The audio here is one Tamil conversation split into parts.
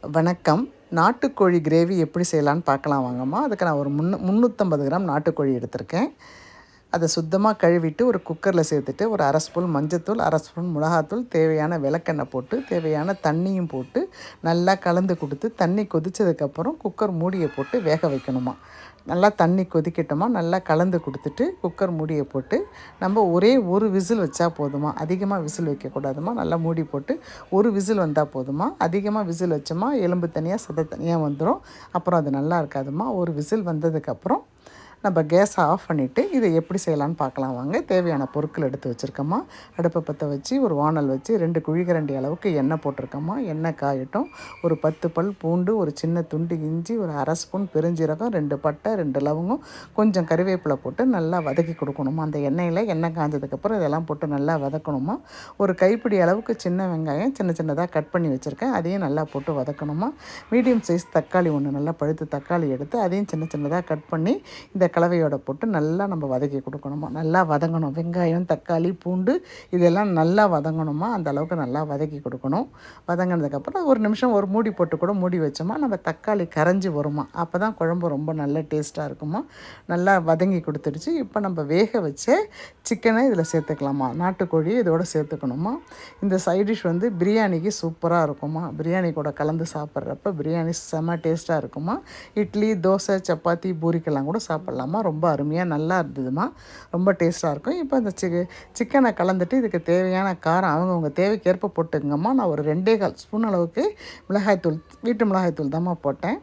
வணக்கம். நாட்டுக்கோழி கிரேவி எப்படி செய்யலான்னு பார்க்கலாம் வாங்கம்மா. அதுக்கு நான் ஒரு 350 கிராம் நாட்டுக்கோழி எடுத்திருக்கேன். அதை சுத்தமாக கழுவிட்டு ஒரு குக்கரில் சேர்த்துட்டு ஒரு அரை ஸ்பூன் மஞ்சத்தூள், அரை ஸ்பூன் மிளகாத்தூள், தேவையான விளக்கெண்ணெய் போட்டு தேவையான தண்ணியும் போட்டு நல்லா கலந்து கொடுத்து தண்ணி கொதித்ததுக்கப்புறம் குக்கர் மூடியை போட்டு வேக வைக்கணுமா. நல்லா தண்ணி கொதிக்கட்டுமா, நல்லா கலந்து கொடுத்துட்டு குக்கர் மூடியை போட்டு நம்ம ஒரே ஒரு விசில் வச்சா போதுமா. அதிகமாக விசில் வைக்கக்கூடாதுமா. நல்லா மூடி போட்டு ஒரு விசில் வந்தால் போதுமா. அதிகமாக விசில் வச்சோமா எலும்பு தனியாக சதை தனியாக வந்துடும். அப்புறம் அது நல்லா இருக்காதுமா. ஒரு விசில் வந்ததுக்கப்புறம் நம்ம கேஸை ஆஃப் பண்ணிவிட்டு இதை எப்படி செய்யலான்னு பார்க்கலாம் வாங்க. தேவையான பொருட்கள் எடுத்து வச்சுருக்கோமா. அடுப்பை பற்ற வச்சு ஒரு வானல் வச்சு 2 குழிக்கரண்டி அளவுக்கு எண்ணெய் போட்டிருக்கோமா. எண்ணெய் காயட்டும். ஒரு 10 பல் பூண்டு, ஒரு சின்ன துண்டு இஞ்சி, ஒரு அரை ஸ்பூன் பெருஞ்சீரகம், 2 பட்டை, 2 லவங்கம், கொஞ்சம் கறிவேப்பிலை போட்டு நல்லா வதக்கி கொடுக்கணுமா. அந்த எண்ணெய் காஞ்சதுக்கப்புறம் இதெல்லாம் போட்டு நல்லா வதக்கணுமா. ஒரு கைப்பிடி அளவுக்கு சின்ன வெங்காயம் சின்ன சின்னதாக கட் பண்ணி வச்சுருக்கேன், அதையும் நல்லா போட்டு வதக்கணுமா. மீடியம் சைஸ் தக்காளி ஒன்று நல்லா பழுத்து தக்காளி எடுத்து அதையும் சின்ன சின்னதாக கட் பண்ணி இந்த கலவையோட போட்டு நல்லா நம்ம வதக்கி கொடுக்கணுமா. நல்லா வதங்கணும். வெங்காயம், தக்காளி, பூண்டு இதெல்லாம் நல்லா வதங்கணுமா. அந்த அளவுக்கு நல்லா வதக்கி கொடுக்கணும். வதங்கினதுக்கப்புறம் ஒரு நிமிஷம் ஒரு மூடி போட்டு கூட மூடி வச்சோமா நம்ம தக்காளி கரைஞ்சி வருமா. அப்போ தான் குழம்பு ரொம்ப நல்ல டேஸ்ட்டாக இருக்குமா. நல்லா வதங்கி கொடுத்துடுச்சு. இப்போ நம்ம வேக வச்ச சிக்கனை இதில் சேர்த்துக்கலாமா. நாட்டுக்கோழி இதோடு சேர்த்துக்கணுமா. இந்த சைட் டிஷ் வந்து பிரியாணிக்கு சூப்பராக இருக்குமா. பிரியாணி கூட கலந்து சாப்பிட்றப்ப பிரியாணி செம்ம டேஸ்ட்டாக இருக்குமா. இட்லி, தோசை, சப்பாத்தி, பூரிக்கெல்லாம் கூட சாப்பிட்லாம். ரொம்ப அருமையாக நல்லா இருந்ததுமா. ரொம்ப டேஸ்ட்டாக இருக்கும். இப்போ அந்த சிக்கனை கலந்துட்டு இதுக்கு தேவையான காரம் அவங்கவுங்க தேவைக்கேற்ப போட்டுக்கங்கம்மா. நான் ஒரு 2.25 ஸ்பூன் அளவுக்கு மிளகாய்த்தூள், வீட்டு மிளகாய்த்தூள் தாம்மா போட்டேன்.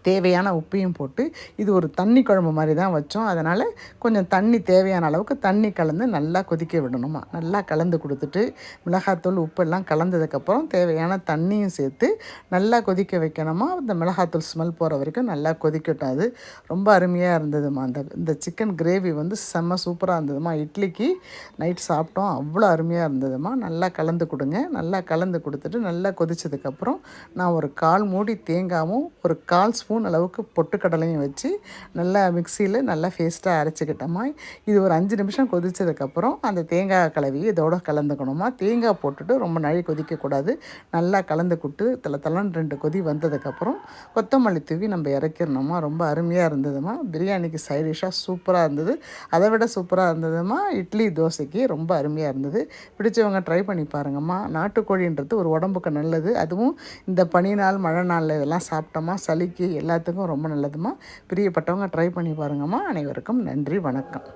தேவையான உப்பையும் போட்டு இது ஒரு தண்ணி குழம்பு மாதிரி தான் வச்சோம். அதனால் கொஞ்சம் தண்ணி தேவையான அளவுக்கு தண்ணி கலந்து நல்லா கொதிக்க விடணுமா. நல்லா கலந்து கொடுத்துட்டு மிளகாத்தூள் உப்பெல்லாம் கலந்ததுக்கப்புறம் தேவையான தண்ணியும் சேர்த்து நல்லா கொதிக்க வைக்கணுமா. இந்த மிளகாத்தூள் ஸ்மெல் போகிற வரைக்கும் நல்லா கொதிக்கட்டும். அது ரொம்ப அருமையாக இருந்ததுமா. இந்த சிக்கன் கிரேவி வந்து செம்ம சூப்பராக இருந்ததுமா. இட்லிக்கு நைட் சாப்பிட்டோம், அவ்வளோ அருமையாக இருந்ததுமா. நல்லா கலந்து கொடுங்க. நல்லா கலந்து கொடுத்துட்டு நல்லா கொதித்ததுக்கப்புறம் நான் ஒரு 1/4 மூடி தேங்காயும் ஒரு 1/4 ஸ்பூன் அளவுக்கு பொட்டுக்கடலையும் வச்சு நல்லா மிக்சியில் நல்லா பேஸ்ட்டாக அரைச்சிக்கிட்டோமா. இது ஒரு 5 நிமிஷம் கொதித்ததுக்கப்புறம் அந்த தேங்காய் கலவையை இதோட கலந்துக்கணுமா. தேங்காய் போட்டுட்டு ரொம்ப நாளை கொதிக்கக்கூடாது. நல்லா கலந்து கொடுத்து தலன்னு 2 கொதி வந்ததுக்கப்புறம் கொத்தமல்லி தூவி நம்ம இறக்கிடணுமா. ரொம்ப அருமையாக இருந்ததுமா. பிரியாணிக்கு சைடிஷாக சூப்பராக இருந்தது. அதை விட சூப்பராக இருந்ததுமா இட்லி, தோசைக்கு ரொம்ப அருமையாக இருந்தது. பிடிச்சவங்க ட்ரை பண்ணி பாருங்கம்மா. நாட்டுக்கோழின்றது ஒரு உடம்புக்கு நல்லது. அதுவும் இந்த பனி நாள், மழை நாளில் இதெல்லாம் சாப்பிட்டோமா சளிக்கு எல்லாத்துக்கும் ரொம்ப நல்லதுமா. பிரியப்பட்டவங்க ட்ரை பண்ணி பாருங்கம்மா. அனைவருக்கும் நன்றி, வணக்கம்.